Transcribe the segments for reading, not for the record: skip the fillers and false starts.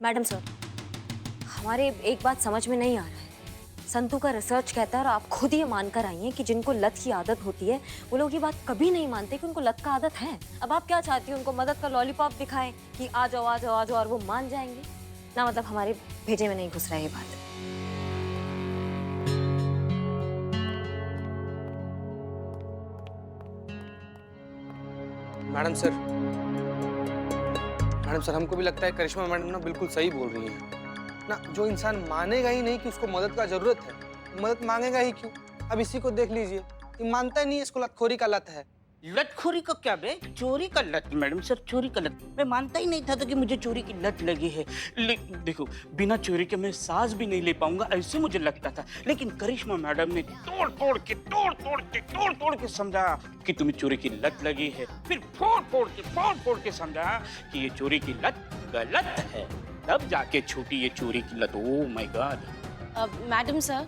Madam sir, हमारे एक बात समझ में नहीं आ रहा है। संतू का रिसर्च कहता है और आप खुद ये मानकर आई हैं कि जिनको लत की आदत होती है वो लोग ये बात कभी नहीं मानते कि उनको लत का आदत है। अब आप क्या चाहती हो, उनको मदद का लॉलीपॉप दिखाएं कि आ जाओ आ जाओ आ जाओ और वो मान जाएंगे ना? मतलब हमारे भेजे में नहीं घुस रहा है ये बात। मैडम सर, हमको भी लगता है करिश्मा मैडम ना बिल्कुल सही बोल रही हैं ना। जो इंसान मानेगा ही नहीं कि उसको मदद का जरूरत है, मदद मांगेगा ही क्यों? अब इसी को देख लीजिए, ये मानता ही नहीं है इसको लतखोरी का लत है। लतखोरी का क्या बे? चोरी का लत मैडम सर, चोरी का लत। मैं मानता ही नहीं था कि मुझे चोरी की लत लगी है। देखो, बिना चोरी के मैं सांस भी नहीं ले पाऊंगा, ऐसे मुझे लगता था। लेकिन करिश्मा मैडम ने तोड़ तोड़ के समझा कि तुम्हें चोरी की लत लगी है। फिर फोड़ फोड़ के समझा कि ये चोरी की लत गलत है। तब जाके छूटी ये चोरी की लत। Oh my god. Madam sir,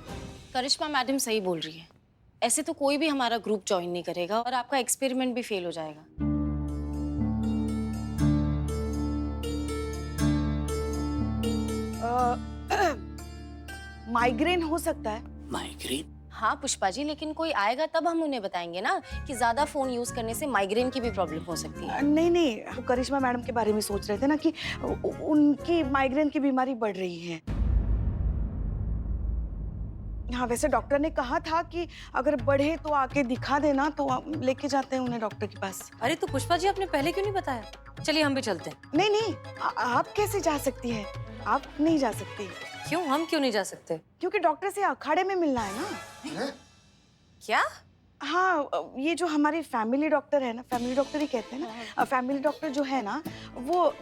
Karishma madam सही बोल रही है। ऐसे तो कोई भी हमारा ग्रुप ज्वाइन नहीं करेगा और आपका एक्सपेरिमेंट भी फेल हो जाएगा। माइग्रेन हो सकता है। माइग्रेन? हाँ पुष्पा जी, लेकिन कोई आएगा तब हम उन्हें बताएंगे ना कि ज्यादा फोन यूज करने से माइग्रेन की भी प्रॉब्लम हो सकती है। नहीं नहीं, वो करिश्मा मैडम के बारे में सोच रहे थे ना कि उनकी माइग्रेन की बीमारी बढ़ रही है। हाँ, वैसे डॉक्टर ने कहा था कि अगर बढ़े तो आके दिखा देना, तो लेके जाते हैं उन्हें डॉक्टर के पास। अरे तो पुष्पा जी, आपने पहले क्यों नहीं बताया? चलिए हम भी चलते हैं। नहीं नहीं, आप कैसे जा सकती हैं? आप नहीं जा सकती। क्यों? हम क्यों नहीं जा सकते? क्योंकि डॉक्टर से अखाड़े में मिलना है ना। क्या? हाँ, ये जो हमारे फैमिली डॉक्टर है ना, फैमिली डॉक्टर ही कहते हैं ना, फैमिली डॉक्टर जो है ना, वो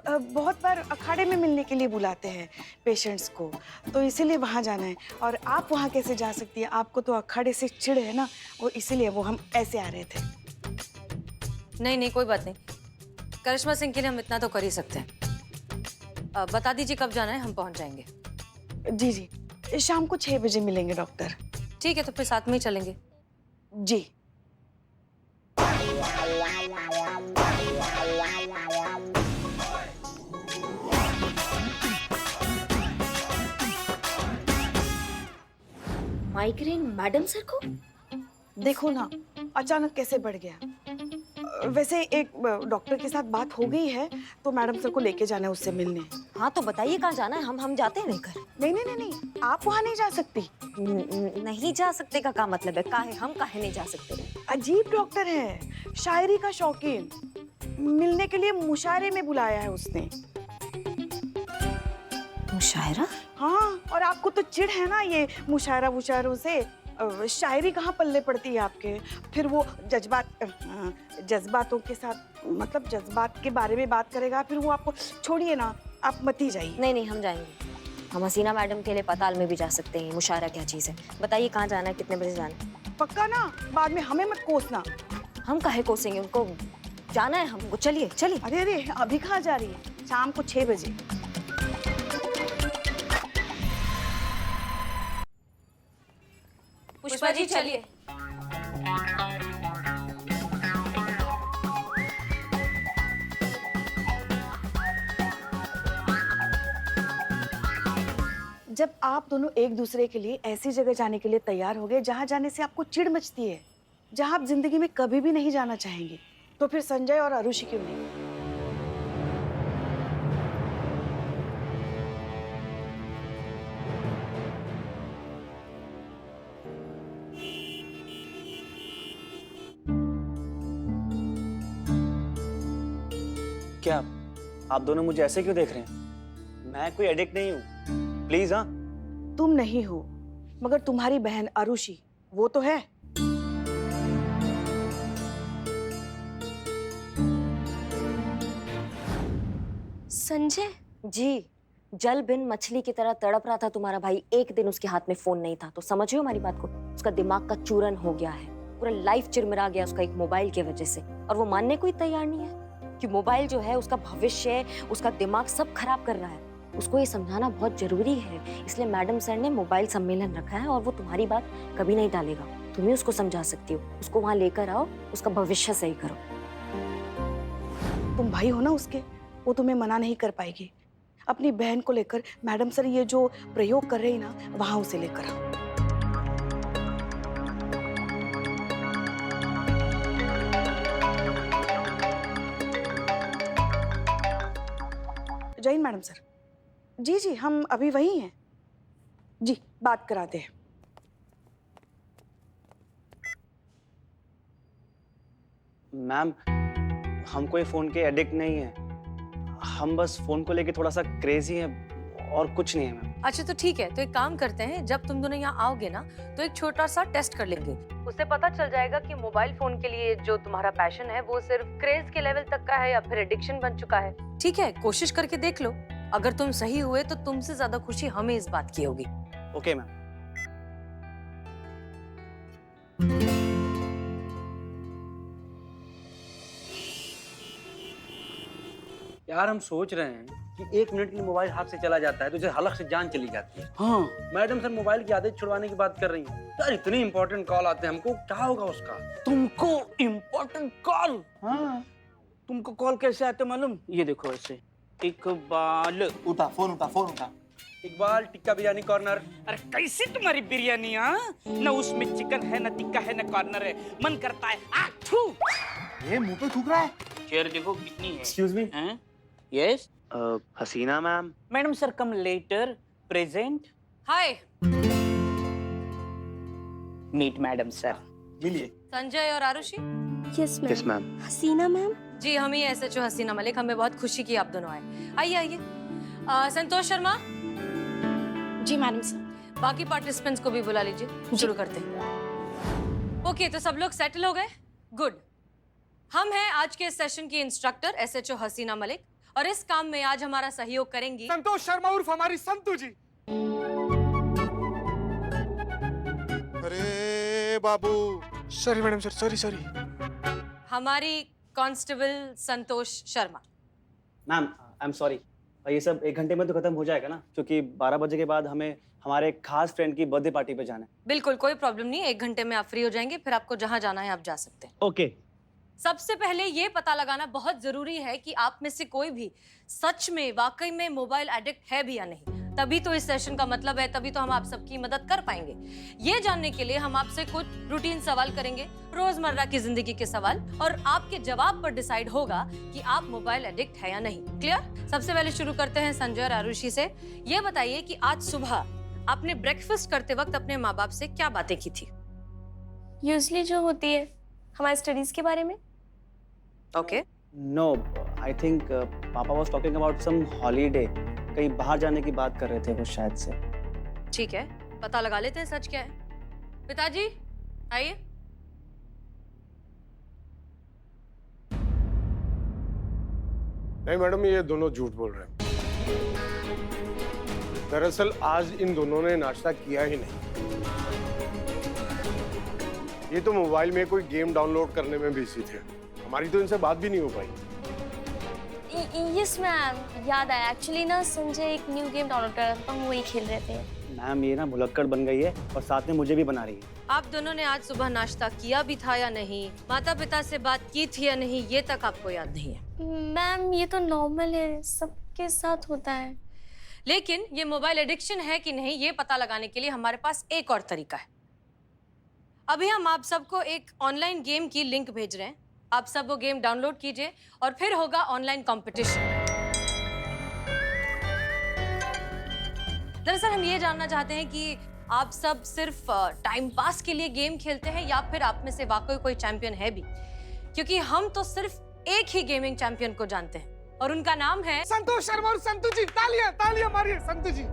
बहुत बार अखाड़े में मिलने के लिए बुलाते हैं पेशेंट्स को, तो इसीलिए वहाँ जाना है। और आप वहाँ कैसे जा सकती है? आपको तो अखाड़े से चिढ़ है ना, वो इसीलिए वो हम ऐसे आ रहे थे। नहीं नहीं, कोई बात नहीं। करिश्मा सिंह के लिए हम इतना तो कर ही सकते हैं। बता दीजिए कब जाना है, हम पहुंच जाएंगे। जी जी, शाम को 6 बजे मिलेंगे डॉक्टर। ठीक है, तो फिर साथ में ही चलेंगे। जी। माइग्रेन मैडम सर को? देखो ना, अचानक कैसे बढ़ गया। वैसे एक डॉक्टर के साथ बात हो गई है, तो मैडम सर को लेके जाना है उससे मिलने। हाँ तो बताइए कहाँ जाना है, हम जाते हैं लेकर। नहीं नहीं नहीं नहीं, आप वहाँ नहीं जा सकती। नहीं जा सकते का क्या मतलब है? काहे हम काहे नहीं जा सकते? अजीब डॉक्टर है, शायरी का शौकीन। मिलने के लिए मुशायरे में बुलाया है उसने। मुशायरा? हाँ, और आपको तो चिढ़ है ना ये मुशायरा वुशायरों से। शायरी कहाँ पल्ले पड़ती है आपके। फिर वो जज्बातों के साथ, मतलब जज्बात के बारे में बात करेगा, फिर वो आपको छोड़िए ना, आप मत ही जाइए। नहीं नहीं, हम जाएंगे। हम हसीना मैडम के लिए पताल में भी जा सकते हैं। मुशायरा क्या चीज़ है? बताइए कहाँ जाना है, कितने बजे जाना है? पक्का ना? बाद में हमें मत कोसना। हम काहे कोसेंगे, उनको जाना है हमको। चलिए चलिए। अरे अरे, अभी कहाँ जा रही है? शाम को 6 बजे। पुष्पा जी चलिए। जब आप दोनों एक दूसरे के लिए ऐसी जगह जाने के लिए तैयार हो गए जहाँ जाने से आपको चिढ़ मचती है, जहाँ आप जिंदगी में कभी भी नहीं जाना चाहेंगे, तो फिर संजय और आरुषि क्यों नहीं? क्या आप दोनों मुझे ऐसे क्यों देख रहे हैं? मैं कोई एडिक्ट नहीं हूँ, प्लीज। हाँ, तुम नहीं हो, मगर तुम्हारी बहन आरुषि वो तो है। संजय? जी, जल बिन मछली की तरह तड़प रहा था तुम्हारा भाई। एक दिन उसके हाथ में फोन नहीं था, तो समझियो हमारी बात को। उसका दिमाग का चूरन हो गया है, पूरा लाइफ चिरमिरा गया उसका एक मोबाइल की वजह से। और वो मानने को ही तैयार नहीं है कि मोबाइल जो है उसका भविष्य, उसका दिमाग सब खराब कर रहा है। उसको ये समझाना बहुत जरूरी है, इसलिए मैडम सर ने मोबाइल सम्मेलन रखा है और वो तुम्हारी बात कभी नहीं टालेगा। तुम ही उसको समझा सकती हो, उसको वहां लेकर आओ, उसका भविष्य सही करो। तुम भाई हो ना उसके, वो तुम्हें मना नहीं कर पाएगी। अपनी बहन को लेकर मैडम सर ये जो प्रयोग कर रहे हैं ना, वहां उसे लेकर आओ। जय हिंद मैडम सर। जी जी, हम अभी वही हैं जी, बात कराते हैं। मैम, हम कोई फोन के एडिक्ट नहीं है, हम बस फोन को लेके थोड़ा सा क्रेजी हैं और कुछ नहीं है मैम। अच्छा तो ठीक है, तो एक काम करते हैं, जब तुम दोनों यहाँ आओगे ना तो एक छोटा सा टेस्ट कर लेंगे। उससे पता चल जाएगा कि मोबाइल फोन के लिए जो तुम्हारा पैशन है वो सिर्फ क्रेज के लेवल तक का है या फिर एडिक्शन बन चुका है। ठीक है, कोशिश करके देख लो। अगर तुम सही हुए तो तुमसे ज्यादा खुशी हमें इस बात की होगी। Okay ma'am. यार हम सोच रहे हैं कि 1 मिनट के लिए मोबाइल हाथ से चला जाता है तो जैसे हलक से जान चली जाती है। हाँ, मैडम सर मोबाइल की आदत छुड़वाने की बात कर रही हैं। यार इतने इंपॉर्टेंट कॉल आते हैं हमको, क्या होगा उसका? तुमको इम्पोर्टेंट कॉल? हाँ, तुमको कॉल कैसे आते मालूम? ये देखो ऐसे, इकबाल। उठा फोन, उठा फोन, उठा। इकबाल टिक्का बिरयानी कॉर्नर। अरे कैसे तुम्हारी बिरयानी? हाँ, न उसमें चिकन है, न टिक्का है, न कॉर्नर है। मन करता है आठू। ये मुंह पे थूक रहा है। चेयर देखो कितनी है। Excuse me. Yes Haseena ma'am. Madam sir come later. Present. Hi meet madam sir. मिलिए। संजय और Aarushi. Yes yes ma'am. Haseena ma'am. जी, हम ही SHO हसीना मलिक। हमें बहुत खुशी की आप दोनों आए। आइए आइए। संतोष शर्मा। जी मैडम सर। बाकी पार्टिसिपेंट्स को भी बुला लीजिए, शुरू करते हैं। ओके, तो सब लोग सेटल हो गए? गुड। हम हैं आज के सेशन की इंस्ट्रक्टर SHO हसीना मलिक, और इस काम में आज हमारा सहयोग करेंगी संतोष शर्मा उर्फ हमारी संतू जी। अरे बाबू, sorry madam sir, sorry sorry. हमारी constable Santosh Sharma. Ma'am I am sorry, ये सब 1 घंटे में तो खत्म हो जाएगा ना, क्योंकि 12 बजे के बाद हमें हमारे एक खास फ्रेंड की बर्थडे पार्टी पे जाना है। बिल्कुल कोई प्रॉब्लम नहीं, 1 घंटे में आप फ्री हो जाएंगे, फिर आपको जहां जाना है आप जा सकते हैं। ओके। सबसे पहले ये पता लगाना बहुत जरूरी है कि आप में से कोई भी सच में वाकई में मोबाइल एडिक्ट है भी या नहीं। तभी तो इस सेशन का मतलब है, तभी तो हम आप सबकी मदद कर पाएंगे। ये जानने के लिए हम आपसे कुछ रूटीन सवाल करेंगे, रोजमर्रा की जिंदगी के सवाल, और आपके जवाब पर डिसाइड होगा कि आप मोबाइल एडिक्ट है या नहीं। क्लियर? सबसे पहले शुरू करते हैं संजय और आरुषि से। ये बताइए कि आज सुबह आपने ब्रेकफास्ट करते वक्त अपने माँ बाप से क्या बातें की थी? यूजली जो होती है हमारे स्टडीज के बारे में। Okay. No, I think papa was talking about some holiday, कहीं बाहर जाने की बात कर रहे थे वो शायद से। ठीक है, पता लगा लेते हैं सच क्या है। पिताजी आइए। नहीं मैडम, ये दोनों झूठ बोल रहे हैं। दरअसल आज इन दोनों ने नाश्ता किया ही नहीं। ये तो मोबाइल में कोई गेम डाउनलोड करने में बिजी थे। हमारी तो इनसे बात भी नहीं हो पाई। यस मैम, याद आया। एक्चुअली ना संजय एक न्यू गेम डाउनलोड कर रहा था, हम वही खेल रहे थे। मैम ये ना भुलक्कड़ बन गई है और साथ में मुझे भी बना रही है। आप दोनों ने आज सुबह नाश्ता किया भी था या नहीं, माता पिता से बात की थी या नहीं, ये तक आपको याद नहीं है। मैम ये तो नॉर्मल है, सबके साथ होता है। लेकिन ये मोबाइल एडिक्शन है कि नहीं, ये पता लगाने के लिए हमारे पास एक और तरीका है। अभी हम आप सबको एक ऑनलाइन गेम की लिंक भेज रहे हैं। आप सब वो गेम डाउनलोड कीजिए और फिर होगा ऑनलाइन कंपटीशन। दरअसल हम ये जानना चाहते हैं कि आप सब सिर्फ टाइम पास के लिए गेम खेलते हैं या फिर आप में से वाकई कोई चैंपियन है भी, क्योंकि हम तो सिर्फ एक ही गेमिंग चैंपियन को जानते हैं और उनका नाम है संतोष शर्मा और संतू जी। तालियां तालियां मारिए संतू जी।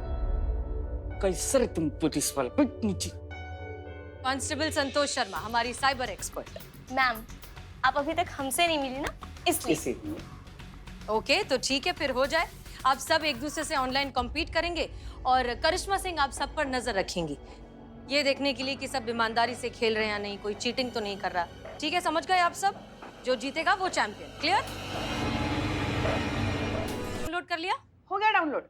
कैसे तुम पुलिस वाले? नीचे। कांस्टेबल संतोष शर्मा, हमारी साइबर एक्सपर्ट। मैम आप अभी तक हमसे नहीं मिली ना, इसलिए। ओके, तो ठीक है, फिर हो जाए। आप सब एक दूसरे से ऑनलाइन कॉम्पीट करेंगे और करिश्मा सिंह आप सब पर नजर रखेंगी, ये देखने के लिए कि सब ईमानदारी से खेल रहे हैं या नहीं, कोई चीटिंग तो नहीं कर रहा। ठीक है, समझ गए आप सब? जो जीतेगा वो चैंपियन। क्लियर? डाउनलोड कर लिया? हो गया डाउनलोड।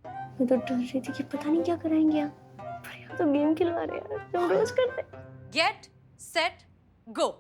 मैं तो डर रही थी कि पता नहीं क्या कराएंगे आप, पर यहाँ तो गेम खिलवा रहे हैं, हम रोज करते हैं। Get set go.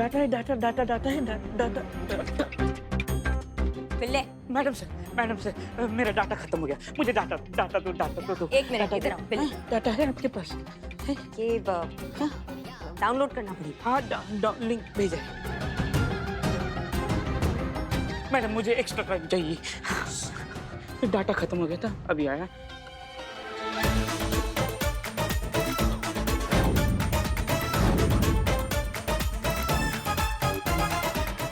डाटा है, डाटा डाटा डाटा है, डाटा डाटा। बिल्ले मैडम सर, मेरा डाटा खत्म हो गया। मुझे डाटा डाटा दो। एक मिनट इधर आओ, बिल्ले। डाटा है आपके पास? ये डाउनलोड करना पड़ेगा। हाँ, लिंक भेजा है। मैडम मुझे एक्स्ट्रा टाइम चाहिए। डाटा खत्म हो गया था, अभी आया।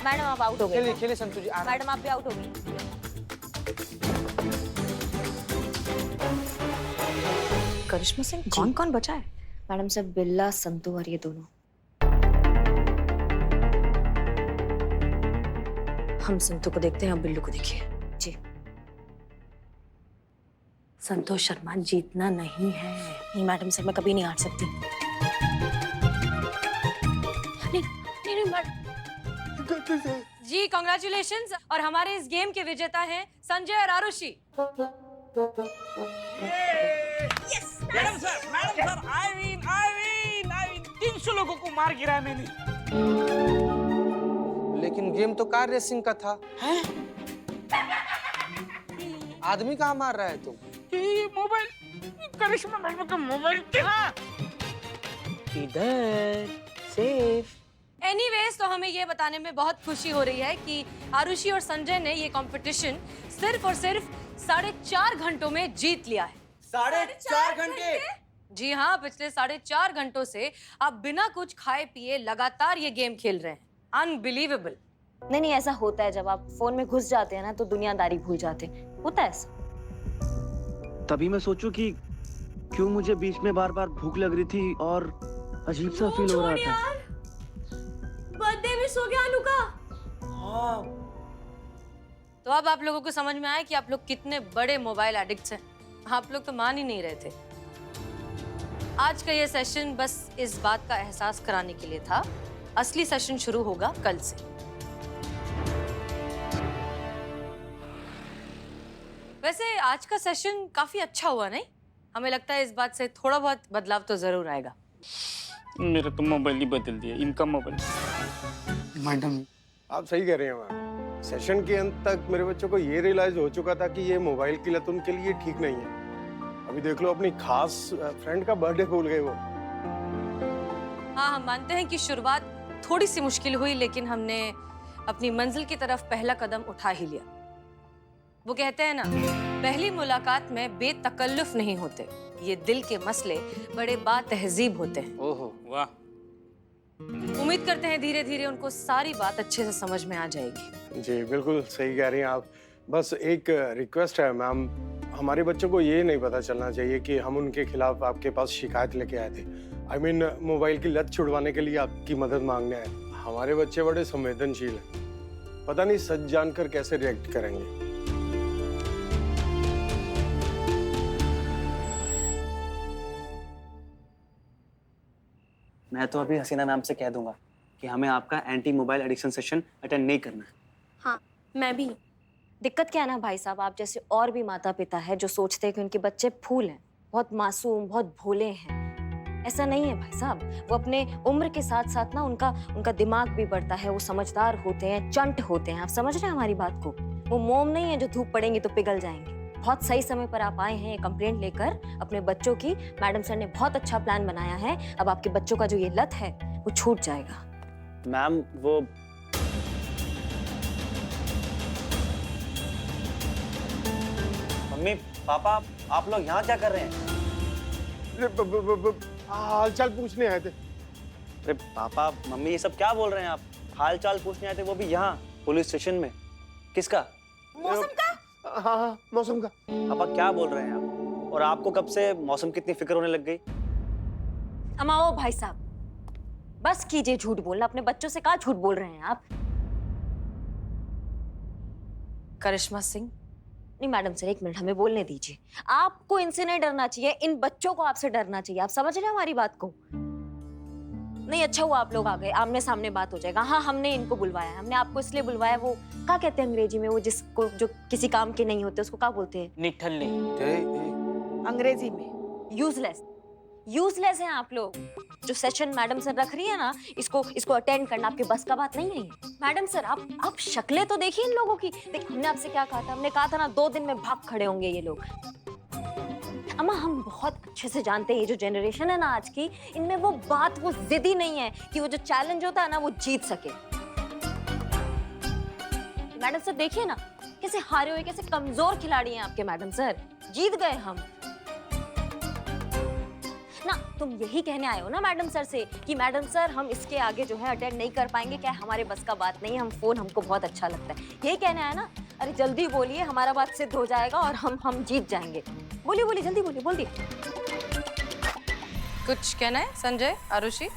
मैडम आप आउट हो गए। खेलिए खेलिए संतु जी, आराम। मैडम आप भी आउट हो गई। करिश्मा सिंह, कौन कौन बचा है? मैडम से बिल्ला, संतु और ये दोनों। हम संतु को देखते हैं, आप बिल्लू को देखिए। जी। संतोष शर्मा जीतना नहीं है। नहीं मैडम से मैं कभी नहीं हार सकती। नहीं मैडम। जी कॉन्ग्रेचुलेशंस, और हमारे इस गेम के विजेता हैं संजय और Arushi. Madam sir, I win. 300 लोगों को मार गिराया मैंने। लेकिन गेम तो कार रेसिंग का था। हैं? आदमी कहाँ मार रहा है तुम? ये मोबाइल, करिश्मा मैडम का मोबाइल कहाँ? इधर सेफ। एनीवेज, तो हमें ये बताने में बहुत खुशी हो रही है कि आरुषि और संजय ने ये कंपटीशन सिर्फ और सिर्फ 4.5 घंटों में जीत लिया है। 4.5 घंटे? जी हाँ, पिछले 4.5 घंटों से आप बिना कुछ खाए पिए लगातार ये गेम खेल रहे हैं। अनबिलीवेबल। नहीं, ऐसा होता है जब आप फोन में घुस जाते हैं ना तो दुनियादारी भूल जाते हैं। होता है ऐसा। तभी मैं सोचूं कि क्यों मुझे बीच में बार बार भूख लग रही थी और अजीब सा फील हो रहा था। बर्थडे मिस हो गया अनु का। हाँ। तो अब आप लोगों को समझ में आया कि आप लोग कितने बड़े मोबाइल एडिक्ट्स हैं। आप लोग तो मान ही नहीं रहे थे। आज का ये सेशन बस इस बात का एहसास कराने के लिए था। असली सेशन शुरू होगा कल से। वैसे आज का सेशन काफी अच्छा हुआ, नहीं? हमें लगता है इस बात से थोड़ा बहुत बदलाव तो जरूर आएगा। मेरा तो मोबाइल ही बदल दिया, इनका मोबाइल। मैडम आप सही कह रहे हैं मैम। सेशन के अंत तक मेरे बच्चों को ये रियलाइज हो चुका था कि ये मोबाइल की लत उनके लिए ठीक नहीं है। अभी देख लो, अपनी खास फ्रेंड का बर्थडे भूल गए वो। हाँ, हम मानते हैं कि शुरुआत थोड़ी सी मुश्किल हुई, लेकिन हमने अपनी मंजिल की तरफ पहला कदम उठा ही लिया। वो कहते हैं ना, पहली मुलाकात में बेतकल्लुफ नहीं होते, ये दिल के मसले बड़े बातहजीब होते हैं। ओहो वाह। उम्मीद करते हैं धीरे धीरे उनको सारी बात अच्छे से समझ में आ जाएगी। जी बिल्कुल सही कह रही हैं आप। बस एक रिक्वेस्ट है मैम, हमारे बच्चों को ये नहीं पता चलना चाहिए कि हम उनके खिलाफ आपके पास शिकायत लेके आए थे। I mean, मोबाइल की लत छुड़वाने के लिए आपकी मदद मांगने आए। हमारे बच्चे बड़े संवेदनशील हैं, पता नहीं सच जानकर कैसे रिएक्ट करेंगे। मैं तो अभी हसीना मैम से कह दूंगा कि हमें आपका anti mobile addiction session attend नहीं करना है। हाँ, मैं भी। दिक्कत क्या है ना भाई साहब, आप जैसे और भी माता पिता है जो सोचते हैं कि उनके बच्चे फूल हैं, बहुत मासूम, बहुत भोले हैं। ऐसा नहीं है भाई साहब। वो अपने उम्र के साथ साथ ना उनका दिमाग भी बढ़ता है, वो समझदार होते हैं, चंट होते हैं। आप समझ रहे हैं हमारी बात को? वो मोम नहीं है जो धूप पड़ेंगे तो पिघल जाएंगे। बहुत सही समय पर आप आए हैं ये कंप्लेंट लेकर अपने बच्चों की। मैडम सर ने बहुत अच्छा प्लान बनाया है। अब आपके बच्चों का जो ये लत है वो छूट जाएगा। मैम वो मम्मी पापा आप लोग यहाँ क्या कर रहे हैं? हाल चाल पूछने आए थे। अरे पापा मम्मी ये सब क्या बोल रहे हैं आप? हाल चाल पूछने आए थे, वो भी यहाँ पुलिस स्टेशन में। किसका? मौसम का? हाँ, मौसम का। पापा क्या बोल रहे हैं आप? और आपको कब से मौसम की इतनी फिक्र होने लग गई? अमाओ भाई साहब, बस कीजिए झूठ बोलना। अपने बच्चों से कहाँ झूठ बोल रहे हैं आप? करिश्मा सिंह, नहीं मैडम सर, एक मिनट हमें बोलने दीजिए। आपको इनसे नहीं डरना चाहिए, इन बच्चों को आपसे डरना चाहिए। आप समझ रहे हैं हमारी बात को? नहीं, अच्छा हुआ आप लोग आ गए, आमने सामने बात हो जाएगा। हाँ, हमने इनको बुलवाया है। हमने आपको इसलिए बुलवाया, वो क्या कहते हैं अंग्रेजी में, वो जिसको जो किसी काम के नहीं होते उसको क्या बोलते हैं? निठल्ले। अंग्रेजी में यूजलेस। यूजलेस हैं आप लोग। जो सेशन मैडम सर रख रही है ना, इसको अटेंड करना आपके बस का बात नहीं है ये। मैडम सर आप शक्लें तो देखिए इन लोगों की। देख हमने आपसे क्या कहा था, हमने कहा था ना 2 दिन में भाग खड़े होंगे ये लोग। अम्मा हम बहुत अच्छे से जानते हैं ये जो जनरेशन है ना आज की, इनमें वो जिद ही नहीं है कि वो जो चैलेंज होता है ना वो जीत सके। मैडम सर देखिए ना कैसे हारे हुए, कैसे कमजोर खिलाड़ी हैं आपके मैडम सर। जीत गए हम ना। तुम यही कहने आए हो ना मैडम सर से कि मैडम सर हम इसके आगे जो है अटेंड नहीं कर पाएंगे, क्या हमारे बस का बात नहीं है, हम फोन हमको बहुत अच्छा लगता है, यही कहने आए ना। अरे जल्दी बोलिए, हमारा बात सिद्ध हो जाएगा और हम जीत जाएंगे। बोलिए बोलिए जल्दी बोलिए, बोल दिए। कुछ कहना है संजय, आरुषि?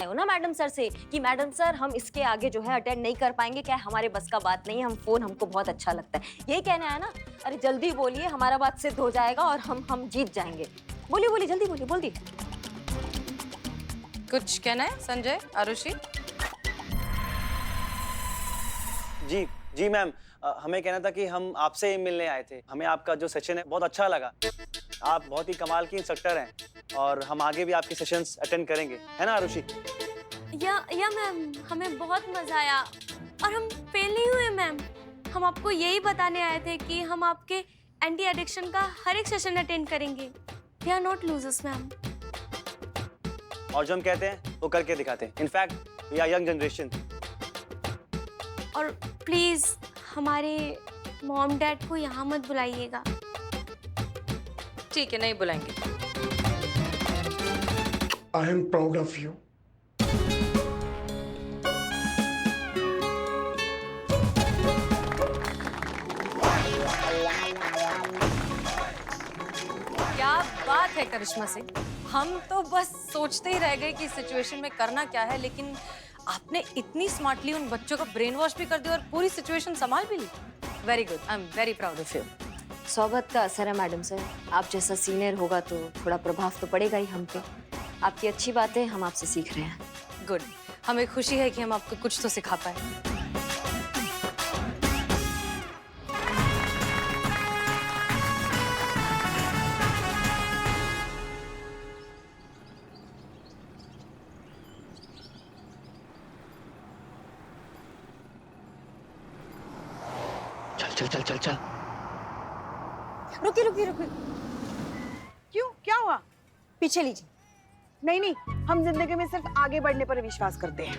हो ना मैडम सर से कि मैडम सर हम इसके आगे जो है अटेंड नहीं कर पाएंगे, क्या हमारे बस का बात नहीं है, हम फोन हमको बहुत अच्छा लगता है, यही कहने आया ना। अरे जल्दी बोलिए, हमारा बात सिद्ध हो जाएगा और हम जीत जाएंगे। बोलिए बोलिए जल्दी बोलिए, बोल दिए। कुछ कहना है संजय, आरुषि? जी जी मैम, हमें कहना था कि हम आपसे ही मिलने आए थे। हमें आपका जो सेशन है बहुत अच्छा लगा। आप बहुत ही कमाल की इंस्ट्रक्टर हैं और हम आगे भी आपके सेशंस अटेंड करेंगे, है ना आरुषि? या मैम, हमें बहुत मजा आया और हम फेल नहीं हुए मैम। हम आपको यही बताने आए थे कि हम आपके एंटी एडिक्शन का हर एक सेशन अटेंड करेंगे। We are not losers ma'am. और जो हम कहते हैं वो करके दिखाते हैं। In fact we are young generation. और प्लीज हमारे मॉम डैड को यहाँ मत बुलाइएगा। ठीक है, नहीं बुलाएंगे। I am proud of you. क्या बात है करिश्मा सिंह, हम तो बस सोचते ही रह गए कि इस सिचुएशन में करना क्या है, लेकिन आपने इतनी स्मार्टली उन बच्चों को ब्रेन वॉश भी कर दिया और पूरी सिचुएशन संभाल भी ली। Very good, I am very proud of you. सोबत का असर है मैडम सर, आप जैसा सीनियर होगा तो थोड़ा प्रभाव तो पड़ेगा ही हम पे। आपकी अच्छी बातें हम आपसे सीख रहे हैं। गुड, हमें खुशी है कि हम आपको कुछ तो सिखा पाए। चल चल चल चल। रुकिए रुकिए रुकिए, क्यों, क्या हुआ? पीछे लीजिए। नहीं नहीं, हम जिंदगी में सिर्फ आगे बढ़ने पर विश्वास करते हैं।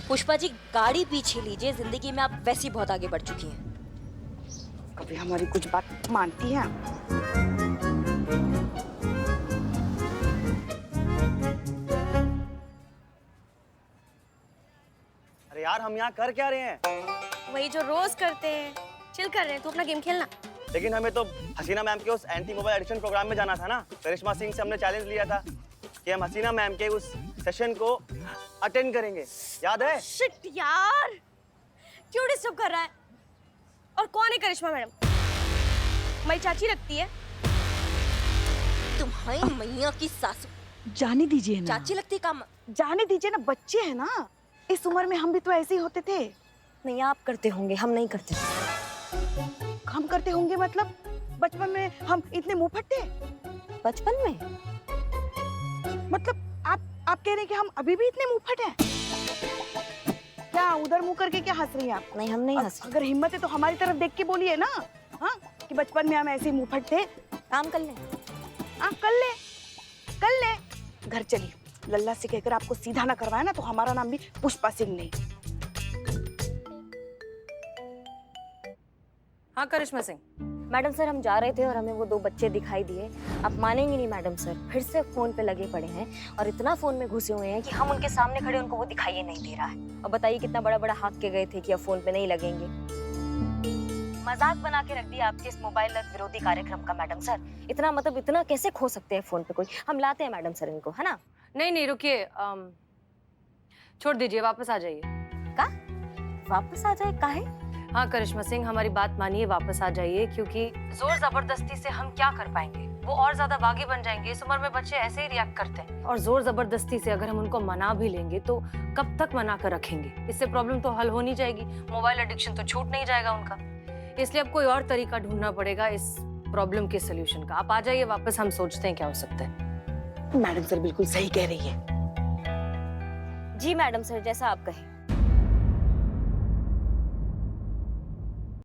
पुष्पा जी गाड़ी पीछे लीजिए, जिंदगी में आप वैसी बहुत आगे बढ़ चुकी हैं। कभी हमारी कुछ बात मानती हैं आप? अरे यार हम यहाँ कर क्या रहे हैं? वही जो रोज करते हैं, चिल कर रहे हैं। तो अपना गेम खेलना। लेकिन हमें तो हसीना मैम के उस एंटी मोबाइल एडिक्शन प्रोग्राम में जाना था ना। करिश्मा सिंह से हमने चैलेंज लिया था कि हम हसीना मैम के उस सेशन को अटेंड करेंगे, याद है? शिट यार, क्यों डिस्टर्ब कर रहा है? और कौन है करिश्मा मैडम? हमारी चाची लगती है। तुम्हारी मैया की सासू जाने दीजिए ना। चाची लगती काम। जाने दीजिए ना, बच्चे हैं ना। इस उम्र में हम भी तो ऐसे ही होते थे। नहीं आप करते होंगे, हम नहीं करते। हम करते होंगे मतलब? बचपन में हम इतने मुंह फटे? बचपन में मतलब आप कह रहे हैं कि हम अभी भी इतने मुंह फटे हैं? क्या उधर मुंह करके क्या हंस रही हैं आप? नहीं हम नहीं हंस। अगर हिम्मत है तो हमारी तरफ देख के बोलिए ना। हाँ, कि बचपन में हम ऐसे मुंह फट थे। काम कर ले। हाँ कर ले। घर चलिए। लल्ला से कहकर आपको सीधा ना करवाया ना तो हमारा नाम भी पुष्पा सिंह नहीं। हाँ करिश्मा सिंह। मैडम सर हम जा रहे थे और हमें वो 2 बच्चे दिखाई दिए। आप मानेंगे नहीं मैडम सर, फिर से फोन पे लगे पड़े हैं और इतना फोन में घुसे हुए हैं कि हम उनके सामने खड़े उनको वो दिखाई नहीं दे रहा है। और बताइए कितना बड़ा बड़ा हाक के गए थे कि अब फोन पे नहीं लगेंगे। मजाक बना के रख दिया आपके इस मोबाइल लत विरोधी कार्यक्रम का मैडम सर। इतना मतलब इतना कैसे खो सकते हैं फोन पे कोई? हम लाते हैं मैडम सर इनको, है ना? नहीं रुकिए, छोड़ दीजिए, वापस आ जाइए। का वापस आ जाए? काहे? हाँ करिश्मा सिंह, हमारी बात मानिए, वापस आ जाइए, क्योंकि जोर जबरदस्ती से हम क्या कर पाएंगे? वो और ज्यादा बागी बन जाएंगे। इस उम्र में बच्चे ऐसे ही रिएक्ट करते हैं। और जोर जबरदस्ती से अगर हम उनको मना भी लेंगे तो कब तक मना कर रखेंगे? इससे प्रॉब्लम तो हल हो नहीं जाएगी, मोबाइल एडिक्शन तो छूट नहीं जाएगा उनका। इसलिए अब कोई और तरीका ढूंढना पड़ेगा इस प्रॉब्लम के सोल्यूशन का। आप आ जाइए वापस, हम सोचते हैं क्या हो सकता है। मैडम सर बिल्कुल सही कह रही है। जी मैडम सर, जैसा आप कहें।